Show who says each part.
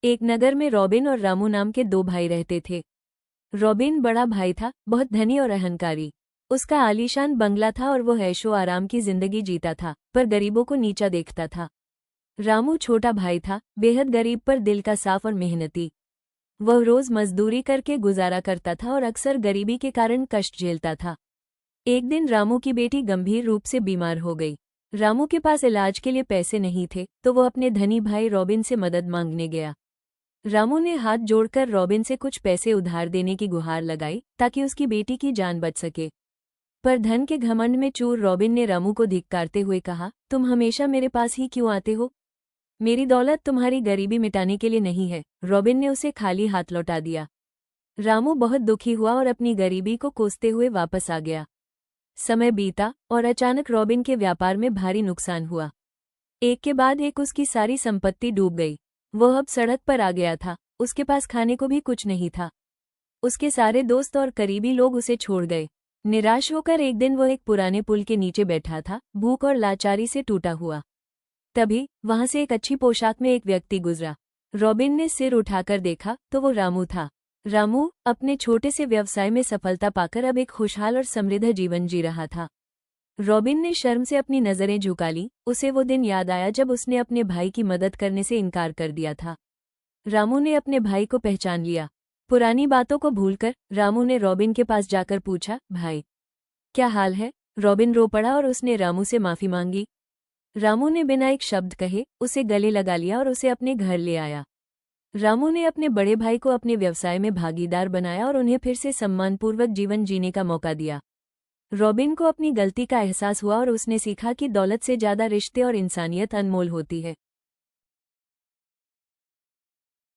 Speaker 1: एक नगर में रॉबिन और रामू नाम के दो भाई रहते थे। रॉबिन बड़ा भाई था, बहुत धनी और अहंकारी। उसका आलीशान बंगला था और वो ऐशो आराम की जिंदगी जीता था, पर गरीबों को नीचा देखता था। रामू छोटा भाई था, बेहद गरीब पर दिल का साफ और मेहनती। वह रोज मजदूरी करके गुजारा करता था और अक्सर गरीबी के कारण कष्ट झेलता था। एक दिन रामू की बेटी गंभीर रूप से बीमार हो गई। रामू के पास इलाज के लिए पैसे नहीं थे, तो वो अपने धनी भाई रॉबिन से मदद मांगने गया। रामू ने हाथ जोड़कर रॉबिन से कुछ पैसे उधार देने की गुहार लगाई, ताकि उसकी बेटी की जान बच सके। पर धन के घमंड में चूर रॉबिन ने रामू को धिक्कारते हुए कहा, तुम हमेशा मेरे पास ही क्यों आते हो? मेरी दौलत तुम्हारी गरीबी मिटाने के लिए नहीं है। रॉबिन ने उसे खाली हाथ लौटा दिया। रामू बहुत दुखी हुआ और अपनी गरीबी को कोसते हुए वापस आ गया। समय बीता और अचानक रॉबिन के व्यापार में भारी नुकसान हुआ। एक के बाद एक उसकी सारी संपत्ति डूब गई। वह अब सड़क पर आ गया था, उसके पास खाने को भी कुछ नहीं था। उसके सारे दोस्त और करीबी लोग उसे छोड़ गए। निराश होकर एक दिन वह एक पुराने पुल के नीचे बैठा था, भूख और लाचारी से टूटा हुआ। तभी वहां से एक अच्छी पोशाक में एक व्यक्ति गुजरा। रॉबिन ने सिर उठाकर देखा तो वो रामू था। रामू अपने छोटे से व्यवसाय में सफलता पाकर अब एक खुशहाल और समृद्ध जीवन जी रहा था। रॉबिन ने शर्म से अपनी नजरें झुका ली। उसे वो दिन याद आया जब उसने अपने भाई की मदद करने से इनकार कर दिया था। रामू ने अपने भाई को पहचान लिया। पुरानी बातों को भूलकर रामू ने रॉबिन के पास जाकर पूछा, भाई क्या हाल है? रॉबिन रो पड़ा और उसने रामू से माफी मांगी। रामू ने बिना एक शब्द कहे उसे गले लगा लिया और उसे अपने घर ले आया। रामू ने अपने बड़े भाई को अपने व्यवसाय में भागीदार बनाया और उन्हें फिर से सम्मानपूर्वक जीवन जीने का मौका दिया। रॉबिन को अपनी गलती का एहसास हुआ और उसने सीखा कि दौलत से ज्यादा रिश्ते और इंसानियत अनमोल होती है।